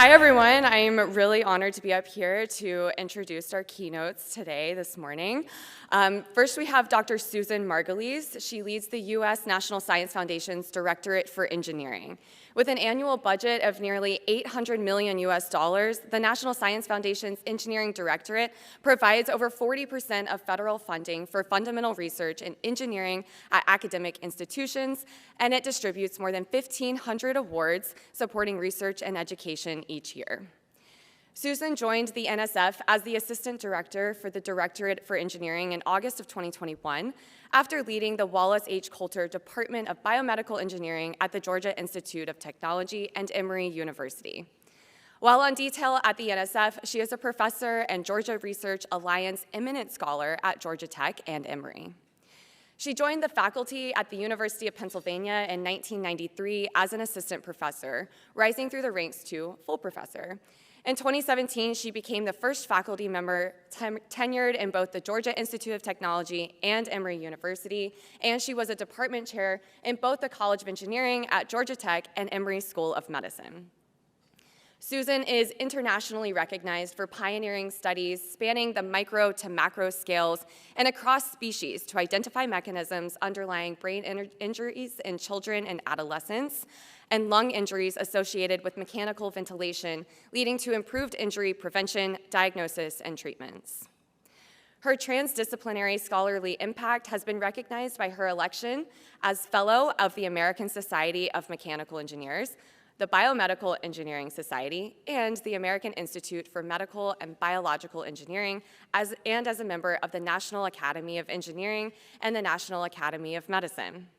Hi, everyone. I'm really honored to be up here to introduce our keynotes today, this morning. First, we have Dr. Susan Margulies. She leads the U.S. National Science Foundation's Directorate for Engineering. With an annual budget of nearly $800 million US, the National Science Foundation's Engineering Directorate provides over 40% of federal funding for fundamental research in engineering at academic institutions, and it distributes more than 1,500 awards supporting research and education each year. Susan joined the NSF as the Assistant Director for the Directorate for Engineering in August of 2021 after leading the Wallace H. Coulter Department of Biomedical Engineering at the Georgia Institute of Technology and Emory University. While on detail at the NSF, she is a professor and Georgia Research Alliance Eminent Scholar at Georgia Tech and Emory. She joined the faculty at the University of Pennsylvania in 1993 as an assistant professor, rising through the ranks to full professor. In 2017, she became the first faculty member tenured in both the Georgia Institute of Technology and Emory University, and she was a department chair in both the College of Engineering at Georgia Tech and Emory School of Medicine. Susan is internationally recognized for pioneering studies spanning the micro to macro scales and across species to identify mechanisms underlying brain injuries in children and adolescents, and lung injuries associated with mechanical ventilation, leading to improved injury prevention, diagnosis, and treatments. Her transdisciplinary scholarly impact has been recognized by her election as Fellow of the American Society of Mechanical Engineers, the Biomedical Engineering Society, and the American Institute for Medical and Biological Engineering, and as a member of the National Academy of Engineering and the National Academy of Medicine.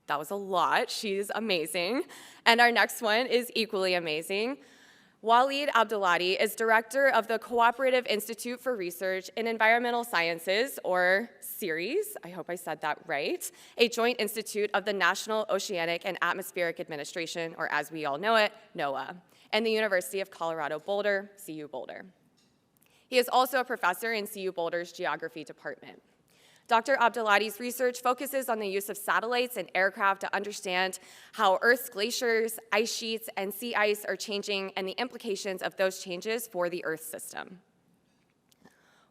That was a lot. She's amazing. And our next one is equally amazing. Waleed Abdulati is director of the Cooperative Institute for Research in Environmental Sciences, or CERES, I hope I said that right, a joint institute of the National Oceanic and Atmospheric Administration, or as we all know it, NOAA, and the University of Colorado Boulder, CU Boulder. He is also a professor in CU Boulder's Geography Department. Dr. Abdulati's research focuses on the use of satellites and aircraft to understand how Earth's glaciers, ice sheets, and sea ice are changing and the implications of those changes for the Earth system.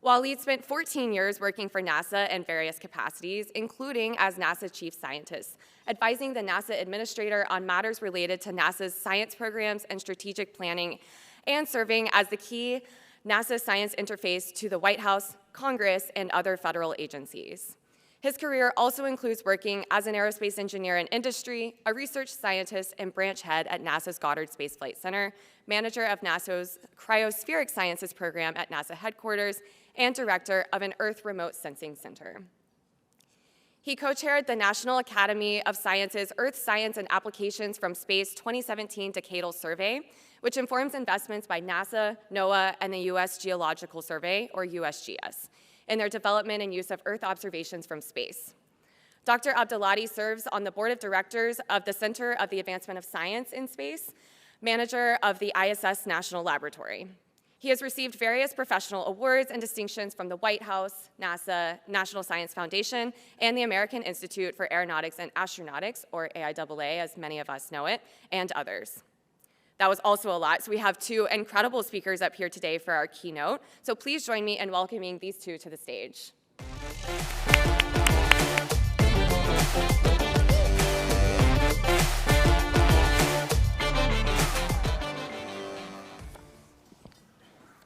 Waleed spent 14 years working for NASA in various capacities, including as NASA chief scientist, advising the NASA administrator on matters related to NASA's science programs and strategic planning, and serving as the key NASA science interface to the White House, Congress, and other federal agencies. His career also includes working as an aerospace engineer in industry, a research scientist and branch head at NASA's Goddard Space Flight Center, manager of NASA's Cryospheric Sciences program at NASA headquarters, and director of an Earth Remote Sensing Center. He co-chaired the National Academy of Sciences Earth Science and Applications from Space 2017 Decadal Survey, which informs investments by NASA, NOAA, and the U.S. Geological Survey, or USGS, in their development and use of Earth observations from space. Dr. Abdulati serves on the board of directors of the Center of the Advancement of Science in Space, manager of the ISS National Laboratory. He has received various professional awards and distinctions from the White House, NASA, National Science Foundation, and the American Institute for Aeronautics and Astronautics, or AIAA, as many of us know it, and others. That was also a lot, so we have two incredible speakers up here today for our keynote. So please join me in welcoming these two to the stage.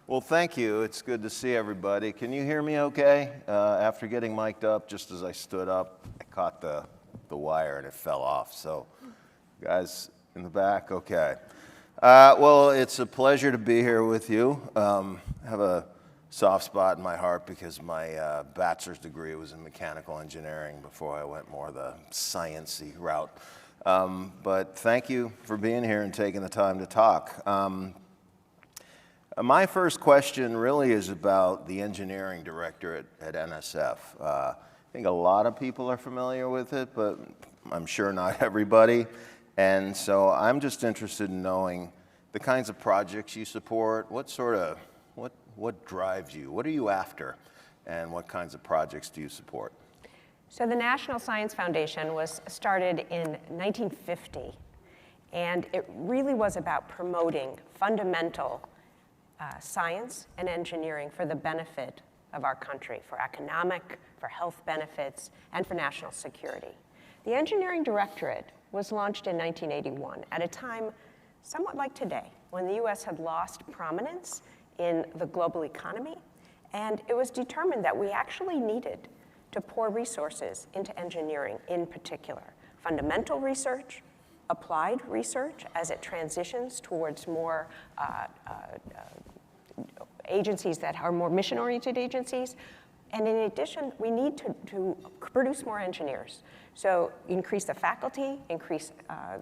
Well, thank you. It's good to see everybody. Can you hear me okay? After getting mic'd up, just as I stood up, I caught the wire and it fell off. So, guys in the back, okay. Well, it's a pleasure to be here with you. I have a soft spot in my heart because my bachelor's degree was in mechanical engineering before I went more the science-y route. But thank you for being here and taking the time to talk. My first question really is about the engineering director at NSF. I think a lot of people are familiar with it, but I'm sure not everybody. And so I'm just interested in knowing the kinds of projects you support, what drives you, what are you after, and what kinds of projects do you support? So the National Science Foundation was started in 1950. And it really was about promoting fundamental science and engineering for the benefit of our country, for economic, for health benefits, and for national security. The Engineering Directorate was launched in 1981 at a time somewhat like today, when the US had lost prominence in the global economy, and it was determined that we actually needed to pour resources into engineering in particular. Fundamental research, applied research as it transitions towards more agencies that are more mission-oriented agencies. And in addition, we need to produce more engineers. So increase the faculty, increase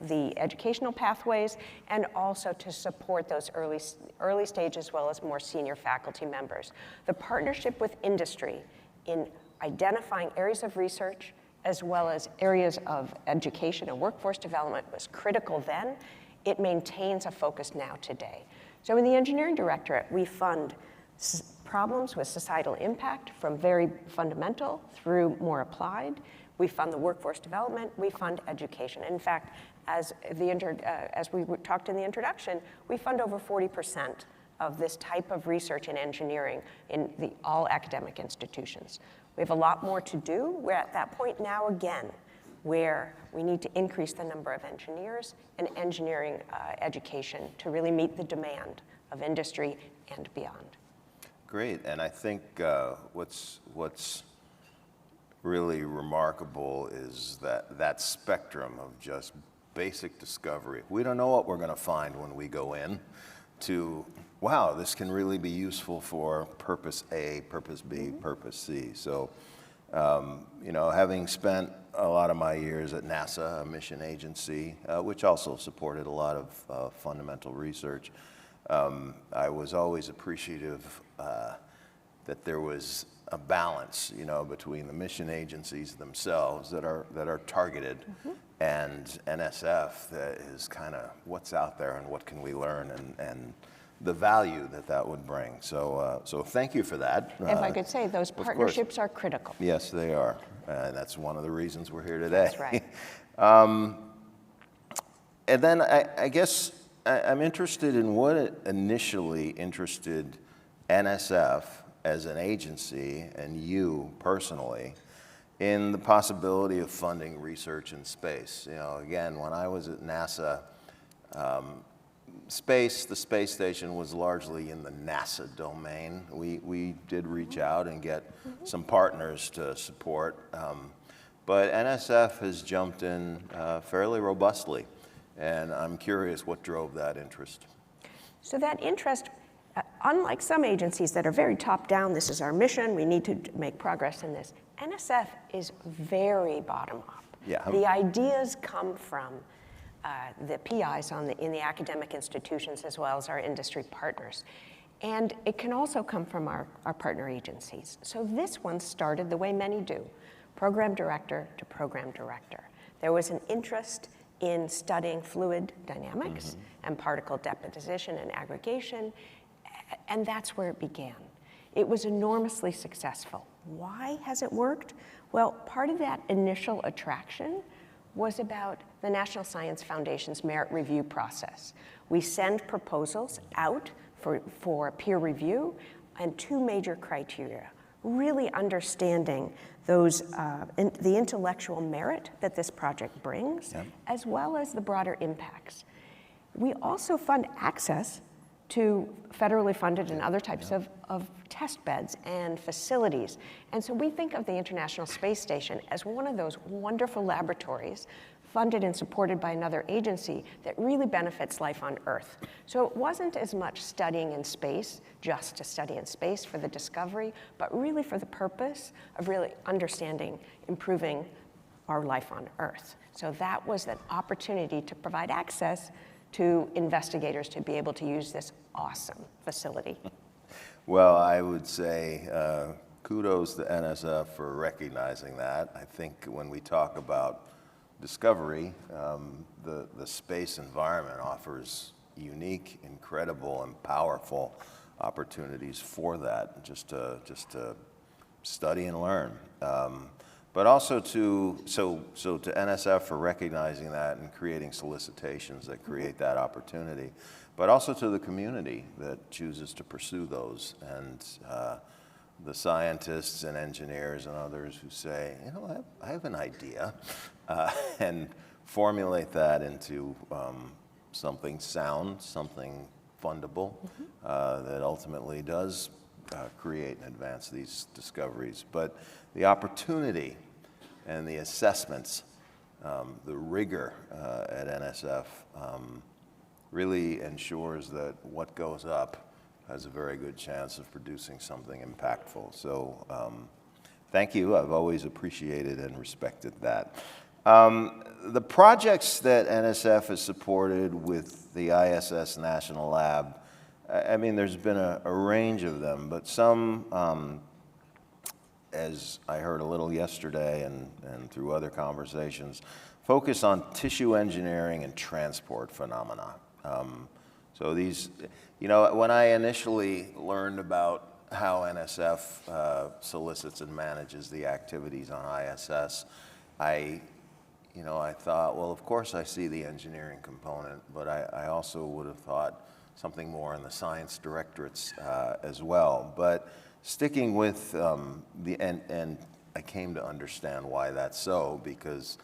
the educational pathways, and also to support those early stage as well as more senior faculty members. The partnership with industry in identifying areas of research as well as areas of education and workforce development was critical then. It maintains a focus now today. So in the Engineering Directorate, we fund problems with societal impact from very fundamental through more applied. We fund the workforce development, we fund education. In fact, as we talked in the introduction, we fund over 40% of this type of research in engineering in all academic institutions. We have a lot more to do. We're at that point now again, where we need to increase the number of engineers and engineering education to really meet the demand of industry and beyond. Great, and I think what's really remarkable is that spectrum of just basic discovery. We don't know what we're going to find when we go in to, wow, this can really be useful for purpose A, purpose B, purpose C. So, you know, having spent a lot of my years at NASA, a mission agency, which also supported a lot of fundamental research, I was always appreciative that there was a balance, you know, between the mission agencies themselves that are targeted, and NSF that is kind of what's out there and what can we learn, and the value that would bring. So, so thank you for that. If I could say, those partnerships are critical. Yes, they are, and that's one of the reasons we're here today. That's right. And then I guess I'm interested in what initially interested NSF as an agency and you personally in the possibility of funding research in space. You know, again, when I was at NASA, the space station was largely in the NASA domain. We did reach out and get some partners to support, but NSF has jumped in fairly robustly, and I'm curious what drove that interest. So that interest, unlike some agencies that are very top-down, this is our mission, we need to make progress in this, NSF is very bottom-up. Yeah. The ideas come from the PIs in the academic institutions as well as our industry partners. And it can also come from our partner agencies. So this one started the way many do, program director to program director. There was an interest in studying fluid dynamics and particle deposition and aggregation, and that's where it began. It was enormously successful. Why has it worked? Well, part of that initial attraction was about the National Science Foundation's merit review process. We send proposals out for peer review, and two major criteria, really understanding those, the intellectual merit that this project brings, as well as the broader impacts. We also fund access to federally funded and other types of test beds and facilities. And so we think of the International Space Station as one of those wonderful laboratories funded and supported by another agency that really benefits life on Earth. So it wasn't as much studying in space, just to study in space for the discovery, but really for the purpose of really understanding, improving our life on Earth. So that was an opportunity to provide access to investigators to be able to use this awesome facility. Well, I would say kudos to NSF for recognizing that. I think when we talk about discovery, the space environment offers unique, incredible, and powerful opportunities for that, just to study and learn. but also to NSF for recognizing that and creating solicitations that create that opportunity, but also to the community that chooses to pursue those, and the scientists and engineers and others who say, you know, I have an idea, and formulate that into something sound, something fundable, that ultimately does create and advance these discoveries. But the opportunity and the assessments, the rigor at NSF really ensures that what goes up has a very good chance of producing something impactful. So thank you. I've always appreciated and respected that. The projects that NSF has supported with the ISS National Lab, I mean, there's been a range of them, but some, as I heard a little yesterday and through other conversations, focus on tissue engineering and transport phenomena. So these, you know, when I initially learned about how NSF solicits and manages the activities on ISS, I thought, well, of course I see the engineering component, but I also would have thought something more in the science directorates as well. But sticking with and I came to understand why that's so, because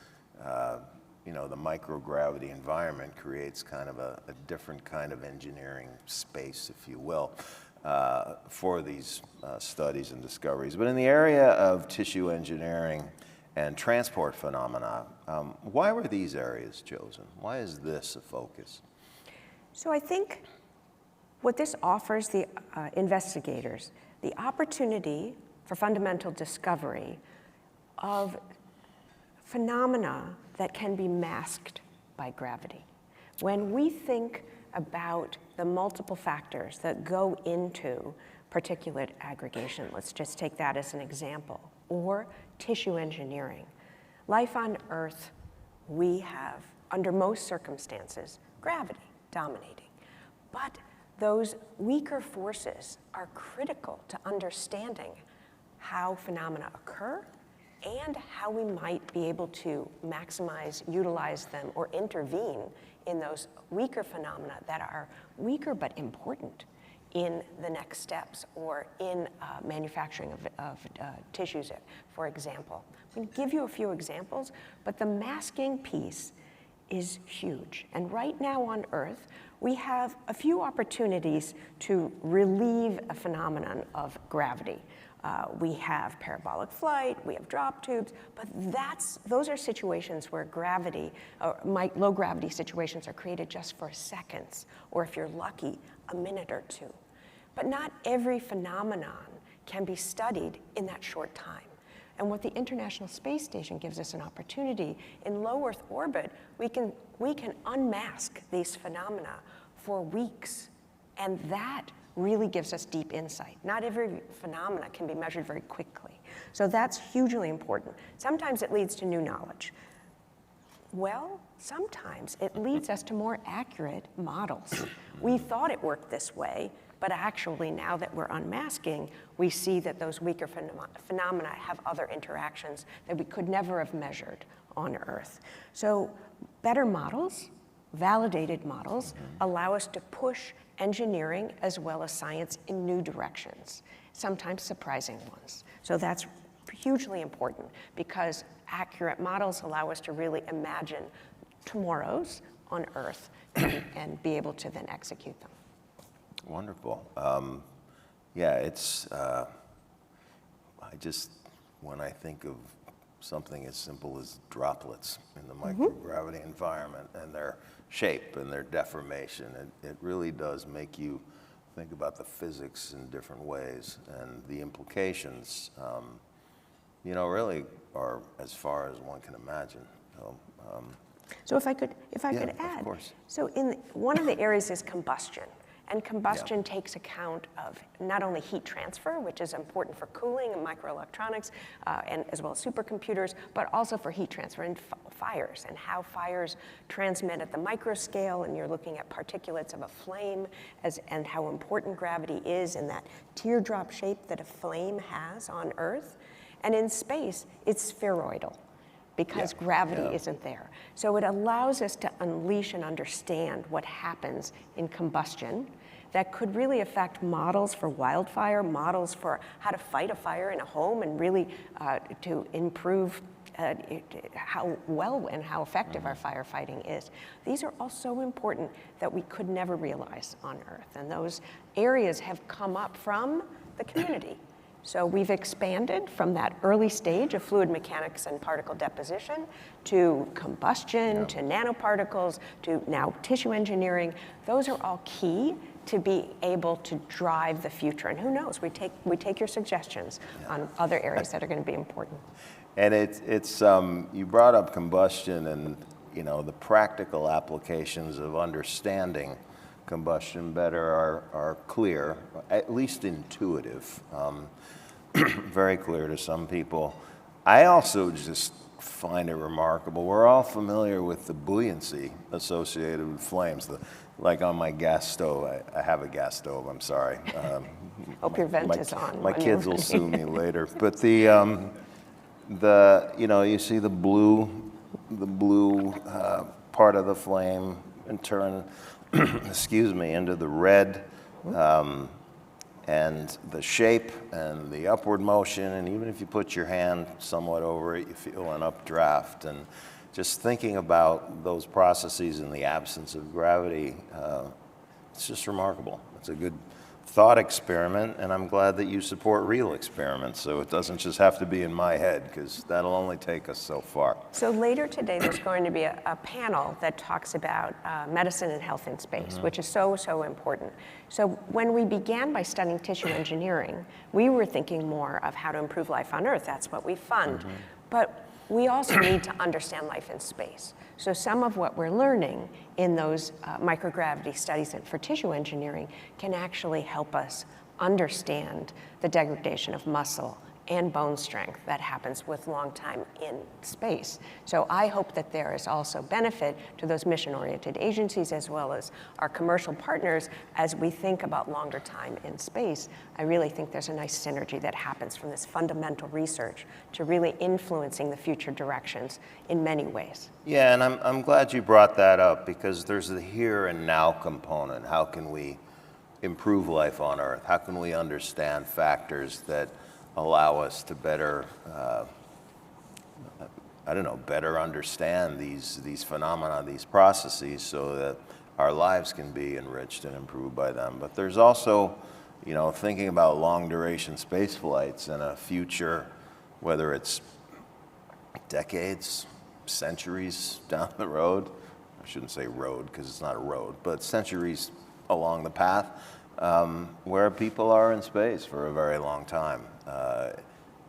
you know, the microgravity environment creates kind of a different kind of engineering space, if you will, for these studies and discoveries. But in the area of tissue engineering and transport phenomena, why were these areas chosen? Why is this a focus? So I think what this offers the investigators, the opportunity for fundamental discovery of phenomena that can be masked by gravity. When we think about the multiple factors that go into particulate aggregation, let's just take that as an example, or tissue engineering. Life on Earth, we have, under most circumstances, gravity dominating. But those weaker forces are critical to understanding how phenomena occur and how we might be able to maximize, utilize them, or intervene in those weaker phenomena that are weaker but important in the next steps or in manufacturing of tissues, for example. I'm going to give you a few examples, but the masking piece is huge. And right now on Earth, we have a few opportunities to relieve a phenomenon of gravity. We have parabolic flight, we have drop tubes, but those are situations where gravity, low gravity situations are created just for seconds, or if you're lucky, a minute or two. But not every phenomenon can be studied in that short time. And what the International Space Station gives us an opportunity, in low Earth orbit, we can unmask these phenomena for weeks, and that really gives us deep insight. Not every phenomena can be measured very quickly. So that's hugely important. Sometimes it leads to new knowledge. Well, sometimes it leads us to more accurate models. We thought it worked this way, but actually now that we're unmasking, we see that those weaker phenomena have other interactions that we could never have measured on Earth. So better models, validated models, allow us to push engineering as well as science in new directions, sometimes surprising ones. So that's hugely important because accurate models allow us to really imagine tomorrows on Earth and be able to then execute them. Wonderful. Yeah, it's, when I think of something as simple as droplets in the microgravity environment and their shape and their deformation, it really does make you think about the physics in different ways, and the implications, you know, really are as far as one can imagine. So if I could add, of course. So one of the areas is combustion. And combustion takes account of not only heat transfer, which is important for cooling and microelectronics, and as well as supercomputers, but also for heat transfer and fires, and how fires transmit at the micro scale, and you're looking at particulates of a flame, and how important gravity is in that teardrop shape that a flame has on Earth. And in space, it's spheroidal because gravity isn't there. So it allows us to unleash and understand what happens in combustion that could really affect models for wildfire, models for how to fight a fire in a home, and really to improve how well and how effective our firefighting is. These are all so important that we could never realize on Earth. And those areas have come up from the community. So we've expanded from that early stage of fluid mechanics and particle deposition to combustion, to nanoparticles, to now tissue engineering. Those are all key to be able to drive the future. And who knows, we take your suggestions on other areas that are going to be important. And it's you brought up combustion, and the practical applications of understanding combustion better are clear, at least intuitive, very clear to some people. I also just find it remarkable. We're all familiar with the buoyancy associated with flames. Like on my gas stove, I have a gas stove, I'm sorry. Hope your vent is on. My kids will sue me later. But you see the blue part of the flame and turn, excuse me, into the red, and the shape and the upward motion, and even if you put your hand somewhat over it, you feel an updraft. And just thinking about those processes in the absence of gravity, it's just remarkable. It's a good thought experiment, and I'm glad that you support real experiments, so it doesn't just have to be in my head, because that'll only take us so far. So later today, there's going to be a panel that talks about medicine and health in space, which is so, so important. So when we began by studying tissue engineering, we were thinking more of how to improve life on Earth. That's what we fund. But we also need to understand life in space. So some of what we're learning in those microgravity studies for tissue engineering can actually help us understand the degradation of muscle and bone strength that happens with long time in space. So I hope that there is also benefit to those mission-oriented agencies as well as our commercial partners as we think about longer time in space. I really think there's a nice synergy that happens from this fundamental research to really influencing the future directions in many ways. Yeah, and I'm glad you brought that up, because there's the here and now component. How can we improve life on Earth? How can we understand factors that allow us to better, better understand these phenomena, these processes, so that our lives can be enriched and improved by them. But there's also, thinking about long duration space flights and a future, whether it's decades, centuries down the road. I shouldn't say road, because it's not a road, but centuries along the path, where people are in space for a very long time.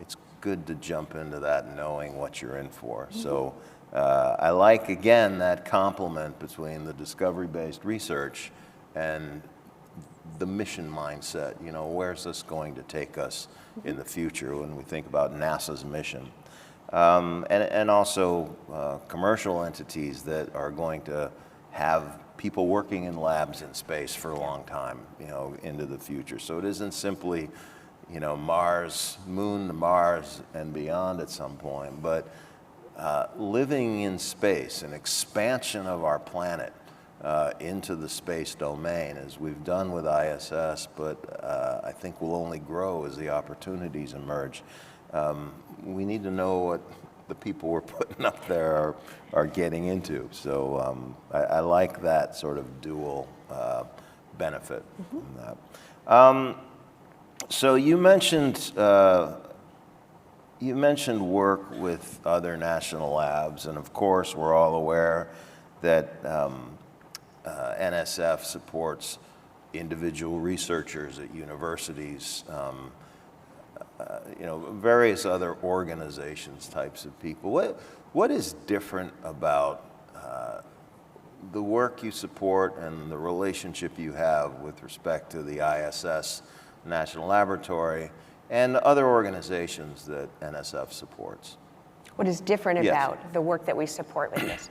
It's good to jump into that knowing what you're in for. So I like, again, that complement between the discovery-based research and the mission mindset. Where's this going to take us in the future when we think about NASA's mission? And also commercial entities that are going to have people working in labs in space for a long time, into the future. So it isn't simply, Mars, moon to Mars and beyond at some point, but living in space, an expansion of our planet into the space domain, as we've done with ISS, but I think will only grow as the opportunities emerge. We need to know what the people we're putting up there are getting into. So I like that sort of dual benefit from that. So you mentioned work with other national labs, and of course we're all aware that NSF supports individual researchers at universities, various other organizations, types of people. What is different about the work you support and the relationship you have with respect to the ISS National Laboratory and other organizations that NSF supports? What is different Yes. about the work that we support with this?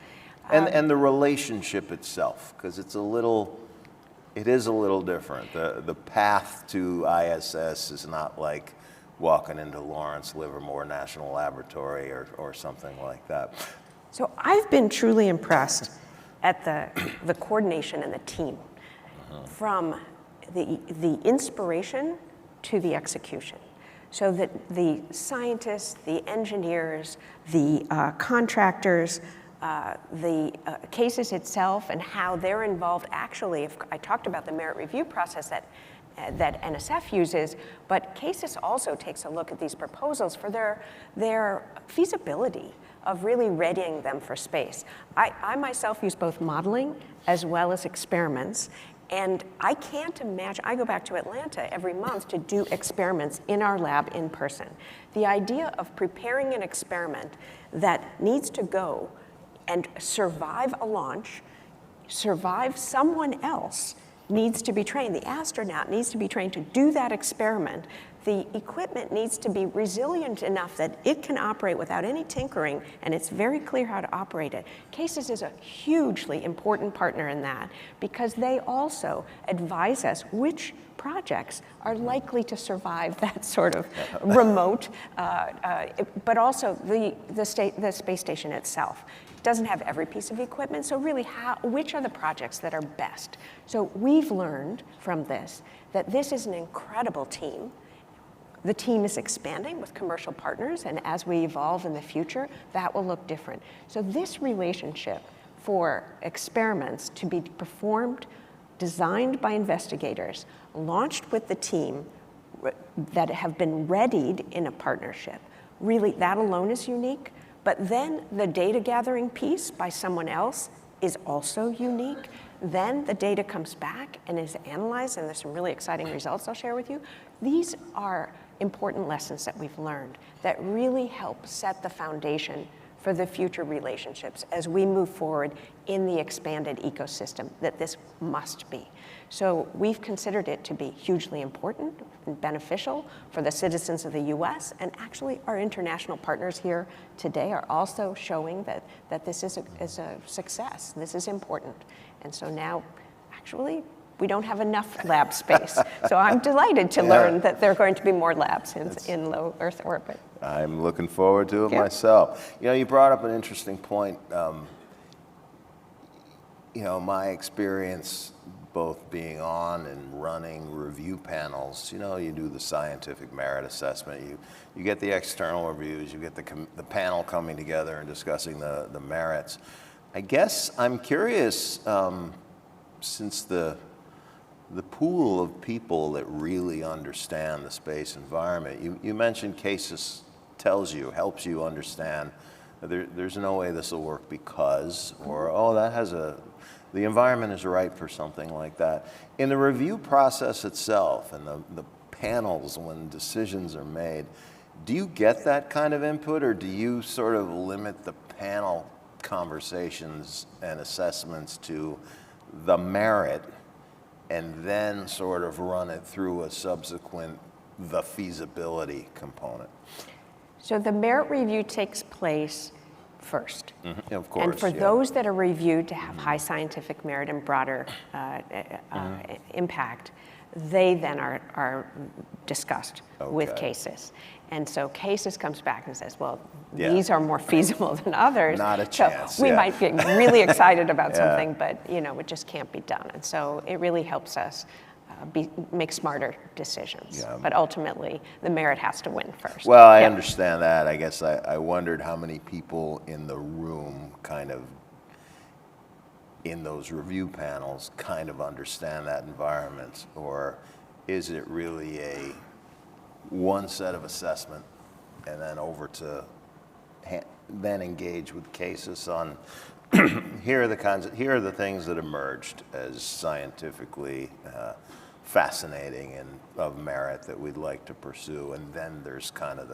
And the relationship itself, because it is a little different. The path to ISS is not like walking into Lawrence Livermore National Laboratory or something like that. So I've been truly impressed at the coordination and the team, from the inspiration to the execution. So that the scientists, the engineers, the contractors, the cases itself and how they're involved. Actually, if I talked about the merit review process that NSF uses, but CASIS also takes a look at these proposals for their feasibility of really readying them for space. I myself use both modeling as well as experiments, and I can't imagine, I go back to Atlanta every month to do experiments in our lab in person. The idea of preparing an experiment that needs to go and survive a launch, survive someone else, needs to be trained. The astronaut needs to be trained to do that experiment. The equipment needs to be resilient enough that it can operate without any tinkering, and it's very clear how to operate it. CASIS is a hugely important partner in that because they also advise us which projects are likely to survive that sort of remote, but also the space station itself. Doesn't have every piece of equipment, so really which are the projects that are best? So we've learned from this that this is an incredible team. The team is expanding with commercial partners, and as we evolve in the future, that will look different. So this relationship for experiments to be performed, designed by investigators, launched with the team that have been readied in a partnership, really that alone is unique. But then the data gathering piece by someone else is also unique. Then the data comes back and is analyzed, and there's some really exciting results I'll share with you. These are important lessons that we've learned that really help set the foundation for the future relationships as we move forward in the expanded ecosystem that this must be. So we've considered it to be hugely important and beneficial for the citizens of the US, and actually our international partners here today are also showing that this is a success. This is important. And so now, actually, we don't have enough lab space. So I'm delighted to learn that there are going to be more labs in low Earth orbit. I'm looking forward to it myself. You know, you brought up an interesting point. You know, my experience both being on and running review panels, you know, you do the scientific merit assessment, you get the external reviews, you get the panel coming together and discussing the merits. I guess I'm curious, since the pool of people that really understand the space environment, you mentioned CASIS helps you understand there's no way this will work because, or the environment is right for something like that. In the review process itself and the panels when decisions are made, do you get that kind of input, or do you sort of limit the panel conversations and assessments to the merit and then sort of run it through a subsequent, the feasibility component? So the merit review takes place first. Mm-hmm. Of course. And for those that are reviewed to have high scientific merit and broader impact, they then are discussed with CASIS. And so CASIS comes back and says, well, these are more feasible than others. Not a chance. So we might get really excited about something, but you know, it just can't be done. And so it really helps us make smarter decisions. Yeah. But ultimately, the merit has to win first. Well, I understand that. I guess I wondered how many people in the room kind of in those review panels kind of understand that environment, or is it really a one set of assessment and then over to then engage with CASIS on here are the things that emerged as scientifically fascinating and of merit that we'd like to pursue, and then there's kind of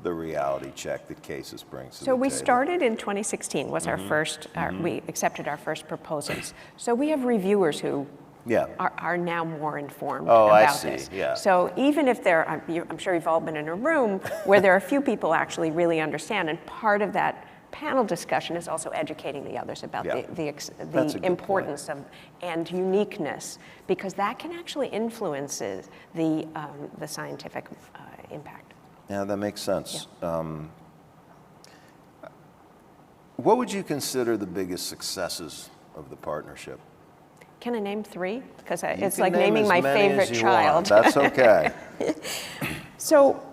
the reality check that CASIS brings to the table. So we started in 2016 was our first, we accepted our first proposals. So we have reviewers who are now more informed about this. Yeah. So even if I'm sure you've all been in a room where there are a few people actually really understand, and part of that panel discussion is also educating the others about the importance of and uniqueness, because that can actually influence the scientific impact. Yeah, that makes sense. What would you consider the biggest successes of the partnership? Can I name 3? Because You it's can like name naming as my many favorite as you child. want. That's okay. So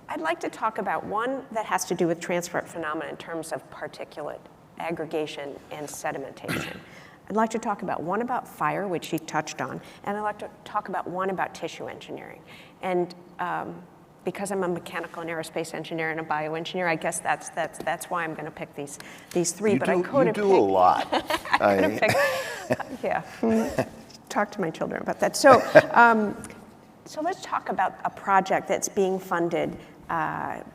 I'd like to talk about one that has to do with transport phenomena in terms of particulate aggregation and sedimentation. I'd like to talk about one about fire, which she touched on, and I'd like to talk about one about tissue engineering. And because I'm a mechanical and aerospace engineer and a bioengineer, I guess that's why I'm going to pick these 3. You but I do, could you have do a lot. yeah. Talk to my children about that. So, so let's talk about a project that's being funded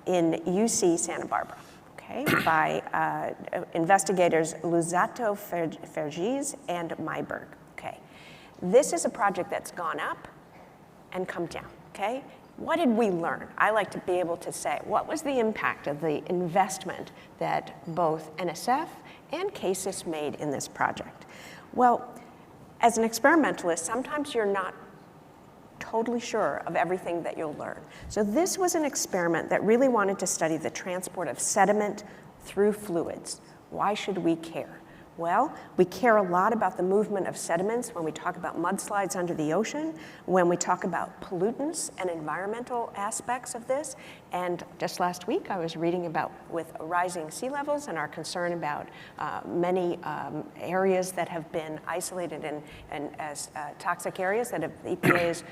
in UC Santa Barbara, okay, by investigators Luzzatto Fergese and Myberg, okay. This is a project that's gone up and come down, okay. What did we learn? I like to be able to say, what was the impact of the investment that both NSF and CASIS made in this project? Well, as an experimentalist, sometimes you're not totally sure of everything that you'll learn. So this was an experiment that really wanted to study the transport of sediment through fluids. Why should we care? Well, we care a lot about the movement of sediments when we talk about mudslides under the ocean, when we talk about pollutants and environmental aspects of this. And just last week, I was reading about with rising sea levels and our concern about many areas that have been isolated and as toxic areas that have, the EPA is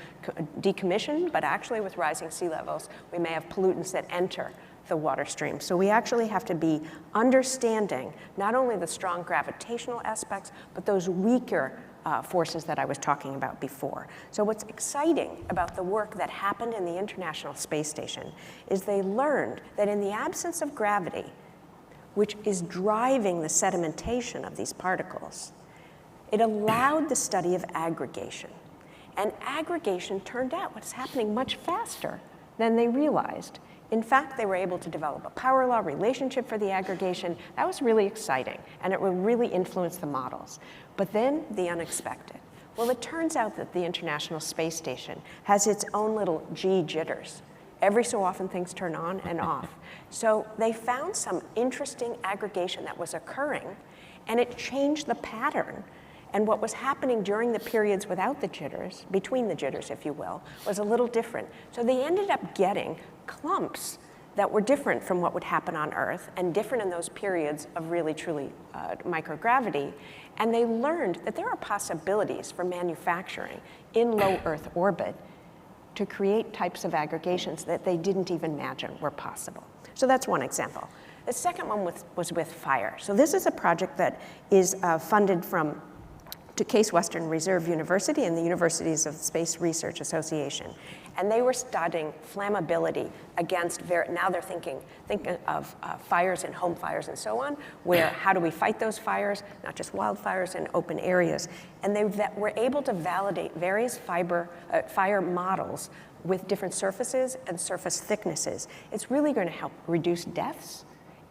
decommissioned, but actually with rising sea levels, we may have pollutants that enter the water stream. So we actually have to be understanding not only the strong gravitational aspects, but those weaker forces that I was talking about before. So what's exciting about the work that happened in the International Space Station is they learned that in the absence of gravity, which is driving the sedimentation of these particles, it allowed the study of aggregation. And aggregation turned out what's happening much faster than they realized. In fact, they were able to develop a power law relationship for the aggregation. That was really exciting, and it would really influence the models. But then the unexpected. Well, it turns out that the International Space Station has its own little G jitters. Every so often, things turn on and off. So they found some interesting aggregation that was occurring, and it changed the pattern. And what was happening during the periods without the jitters, between the jitters, if you will, was a little different. So they ended up getting clumps that were different from what would happen on Earth and different in those periods of really, truly microgravity. And they learned that there are possibilities for manufacturing in low Earth orbit to create types of aggregations that they didn't even imagine were possible. So that's one example. The second one was with fire. So this is a project that is funded from to Case Western Reserve University and the Universities of Space Research Association. And they were studying flammability against, now they're thinking of fires and home fires and so on, where how do we fight those fires, not just wildfires in open areas. And they were able to validate various fire models with different surfaces and surface thicknesses. It's really going to help reduce deaths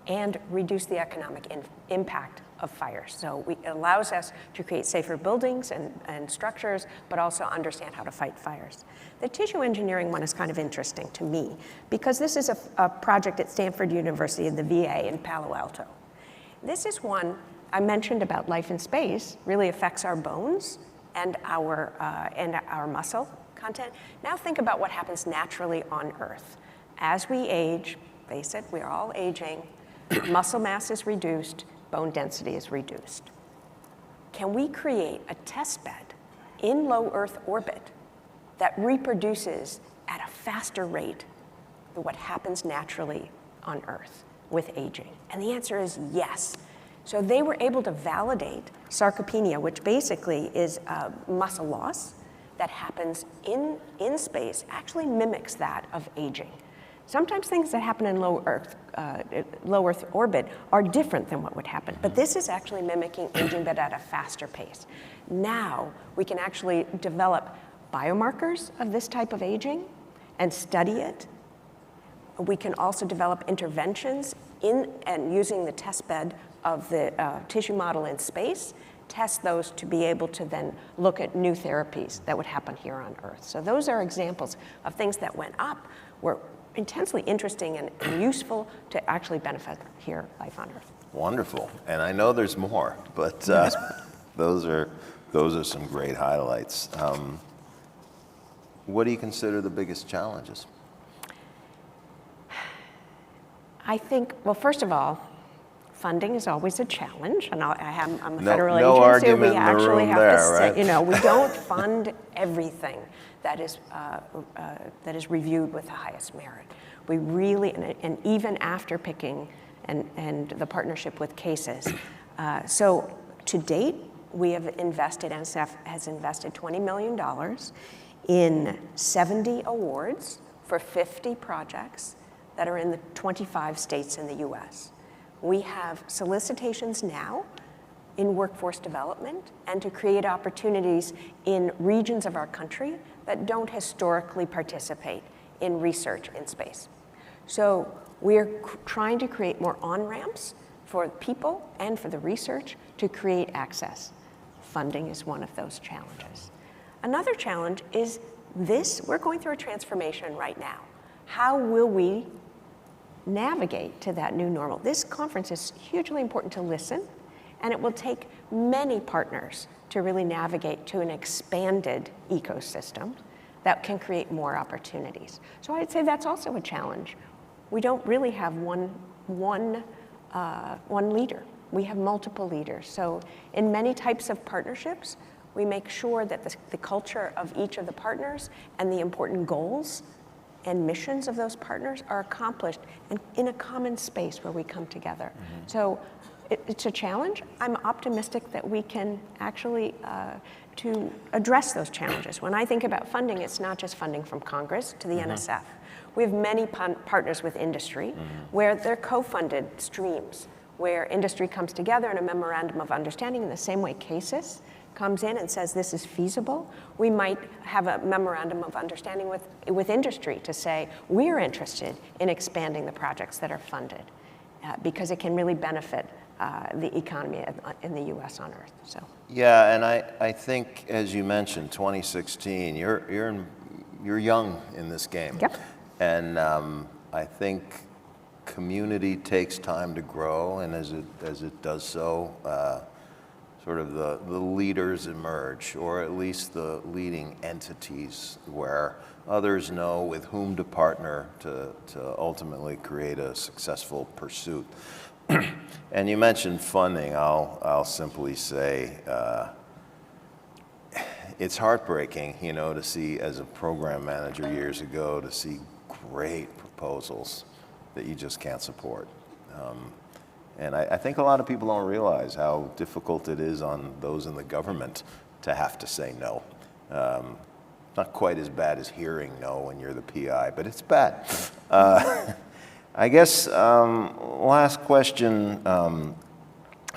and reduce the economic impact of fires. So it allows us to create safer buildings and structures, but also understand how to fight fires. The tissue engineering one is kind of interesting to me because this is a project at Stanford University and the VA in Palo Alto. This is one I mentioned about life in space, really affects our bones and our muscle content. Now think about what happens naturally on Earth. As we age, face it, we're all aging, muscle mass is reduced, bone density is reduced. Can we create a test bed in low Earth orbit that reproduces at a faster rate than what happens naturally on Earth with aging? And the answer is yes. So they were able to validate sarcopenia, which basically is muscle loss that happens in space, actually mimics that of aging. Sometimes things that happen in low Earth orbit are different than what would happen, but this is actually mimicking aging, but at a faster pace. Now we can actually develop biomarkers of this type of aging and study it. We can also develop interventions and using the test bed of the tissue model in space test those to be able to then look at new therapies that would happen here on Earth. So those are examples of things that went up, were intensely interesting and useful to actually benefit here life on Earth. Wonderful. And I know there's more, but those are some great highlights. What do you consider the biggest challenges? I think, well, first of all, funding is always a challenge, and I'm a No- federal no agency. argument We in the actually room have there, to say, right? you know, we don't fund everything that is reviewed with the highest merit. We really, and even after picking and the partnership with cases. So to date, we have invested, NSF has invested $20 million in 70 awards for 50 projects that are in the 25 states in the US. We have solicitations now in workforce development and to create opportunities in regions of our country that don't historically participate in research in space. So we're trying to create more on-ramps for people and for the research to create access. Funding is one of those challenges. Another challenge is this, we're going through a transformation right now. How will we navigate to that new normal? This conference is hugely important to listen, and it will take many partners to really navigate to an expanded ecosystem that can create more opportunities. So I'd say that's also a challenge. We don't really have one leader. We have multiple leaders. So in many types of partnerships, we make sure that the culture of each of the partners and the important goals and missions of those partners are accomplished in a common space where we come together. Mm-hmm. So it's a challenge. I'm optimistic that we can actually to address those challenges. When I think about funding, it's not just funding from Congress to the mm-hmm. NSF. We have many partners with industry mm-hmm. where they're co-funded streams, where industry comes together in a memorandum of understanding in the same way CASIS comes in and says this is feasible. We might have a memorandum of understanding with industry to say we're interested in expanding the projects that are funded because it can really benefit the economy in the U.S. on Earth. So. Yeah, and I think, as you mentioned, 2016, you're young in this game. Yep. And I think community takes time to grow, and as it does so, sort of the leaders emerge, or at least the leading entities where others know with whom to partner to ultimately create a successful pursuit. And you mentioned funding. I'll simply say it's heartbreaking, to see, as a program manager years ago, to see great proposals that you just can't support. And I think a lot of people don't realize how difficult it is on those in the government to have to say no. Not quite as bad as hearing no when you're the PI, but it's bad. I guess last question,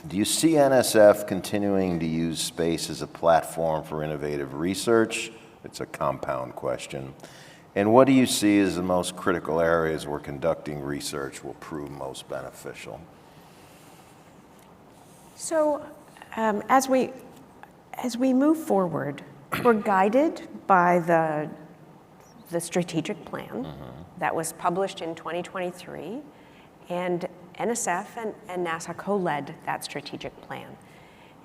do you see NSF continuing to use space as a platform for innovative research? It's a compound question. And what do you see as the most critical areas where conducting research will prove most beneficial? So as we move forward, we're guided by the strategic plan mm-hmm. that was published in 2023, and NSF and NASA co-led that strategic plan.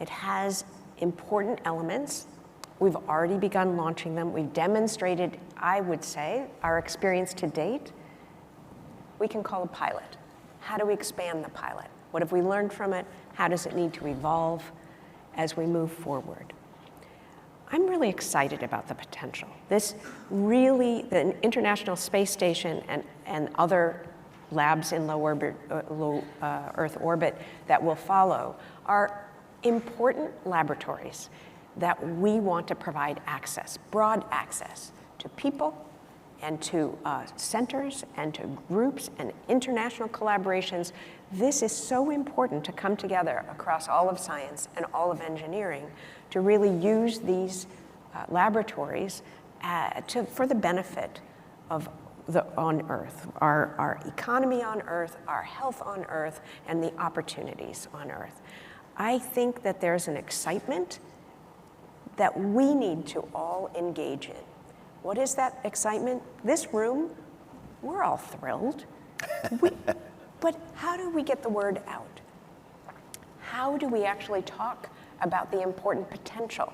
It has important elements. We've already begun launching them. We've demonstrated, I would say, our experience to date, we can call a pilot. How do we expand the pilot? What have we learned from it? How does it need to evolve as we move forward? I'm really excited about the potential. This really, the International Space Station and other labs in low Earth orbit that will follow are important laboratories that we want to provide access, broad access to people and to centers and to groups and international collaborations. This is so important to come together across all of science and all of engineering to really use these laboratories for the benefit of on Earth, our economy on Earth, our health on Earth, and the opportunities on Earth. I think that there's an excitement that we need to all engage in. What is that excitement? This room, we're all thrilled. But how do we get the word out? How do we actually talk about the important potential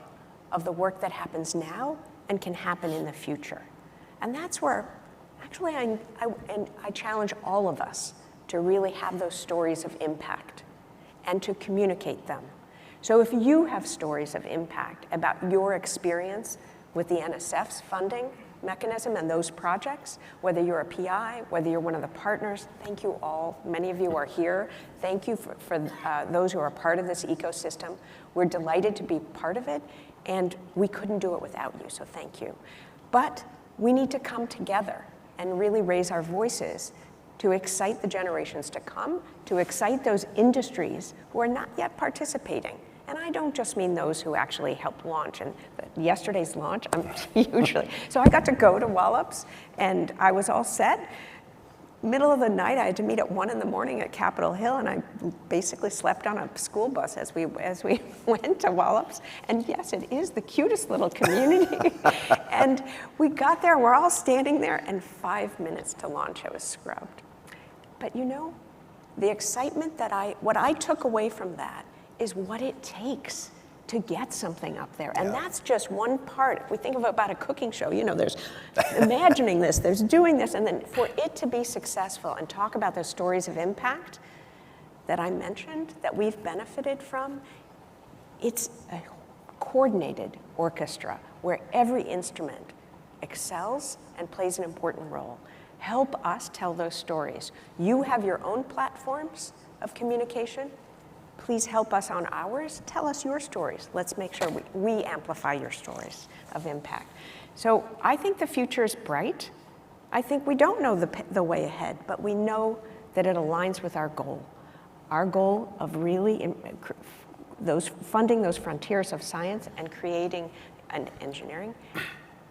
of the work that happens now and can happen in the future? And that's where, actually, I challenge all of us to really have those stories of impact and to communicate them. So if you have stories of impact about your experience with the NSF's funding mechanism and those projects, whether you're a PI, whether you're one of the partners, thank you all. Many of you are here. Thank you for those who are part of this ecosystem. We're delighted to be part of it, and we couldn't do it without you, so thank you. But we need to come together and really raise our voices to excite the generations to come, to excite those industries who are not yet participating. And I don't just mean those who actually helped launch. And yesterday's launch, I'm hugely. So I got to go to Wallops, and I was all set. Middle of the night, I had to meet at 1 a.m. at Capitol Hill, and I basically slept on a school bus as we went to Wallops. And yes, it is the cutest little community. And we got there, we're all standing there, and 5 minutes to launch, it was scrubbed. But you know, the excitement what I took away from that is what it takes to get something up there. And that's just one part. If we think about a cooking show, you know, there's imagining this, there's doing this, and then for it to be successful and talk about those stories of impact that I mentioned, that we've benefited from, it's a coordinated orchestra where every instrument excels and plays an important role. Help us tell those stories. You have your own platforms of communication. Please help us on ours. Tell us your stories. Let's make sure we amplify your stories of impact. So I think the future is bright. I think we don't know the way ahead, but we know that it aligns with our goal of really funding those frontiers of science and creating and engineering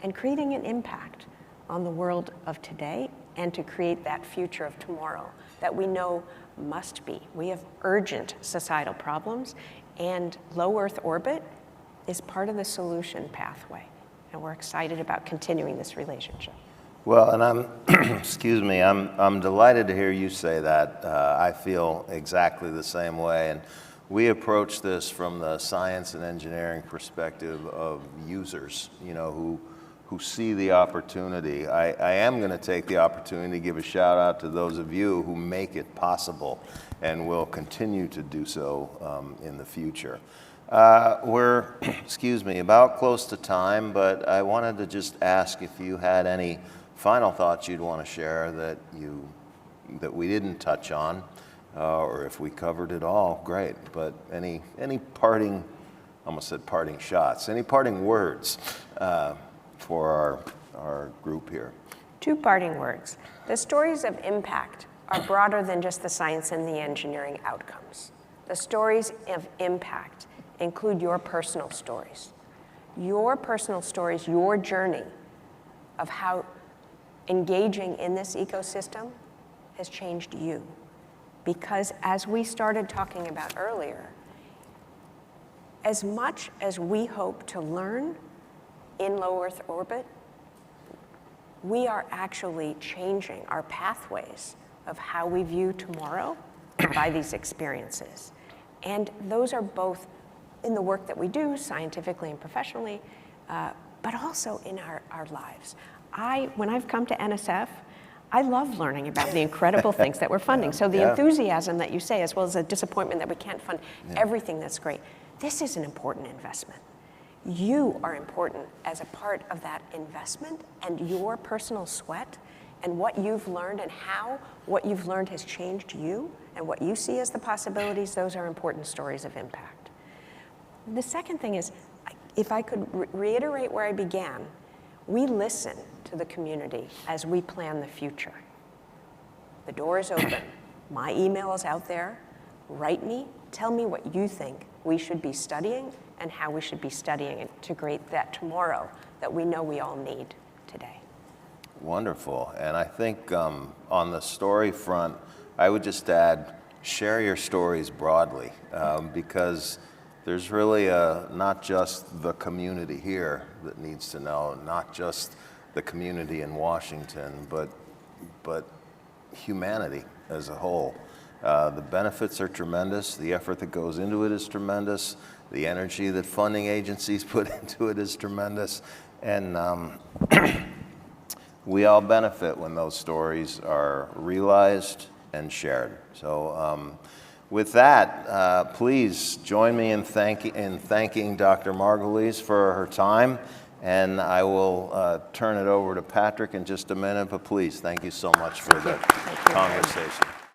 and creating an impact on the world of today and to create that future of tomorrow that we know must be. We have urgent societal problems, and low Earth orbit is part of the solution pathway, and we're excited about continuing this relationship. Well, and I'm, excuse me, I'm delighted to hear you say that. I feel exactly the same way, and we approach this from the science and engineering perspective of users, you know, who see the opportunity. I am going to take the opportunity to give a shout out to those of you who make it possible and will continue to do so in the future. We're, excuse me, about close to time, but I wanted to just ask if you had any final thoughts you'd want to share that we didn't touch on, or if we covered it all, great. But any parting, I almost said parting shots, any parting words for our group here? 2 parting words. The stories of impact are broader than just the science and the engineering outcomes. The stories of impact include your personal stories. Your personal stories, your journey of how engaging in this ecosystem has changed you. Because as we started talking about earlier, as much as we hope to learn in low Earth orbit, we are actually changing our pathways of how we view tomorrow by these experiences. And those are both in the work that we do scientifically and professionally, but also in our lives. When I've come to NSF, I love learning about the incredible things that we're funding. So the enthusiasm that you say, as well as the disappointment that we can't fund everything that's great, this is an important investment. You are important as a part of that investment, and your personal sweat and what you've learned and how what you've learned has changed you and what you see as the possibilities, those are important stories of impact. The second thing is, if I could reiterate where I began, we listen to the community as we plan the future. The door is open. My email is out there. Write me. Tell me what you think we should be studying and how we should be studying it to create that tomorrow that we know we all need today. Wonderful. And I think on the story front, I would just add share your stories broadly, because there's really not just the community here that needs to know, not just the community in Washington, but humanity as a whole. The benefits are tremendous. The effort that goes into it is tremendous. The energy that funding agencies put into it is tremendous. And we all benefit when those stories are realized and shared. So with that, please join me in thanking Dr. Margulies for her time. And I will turn it over to Patrick in just a minute, but please, thank you so much for the conversation.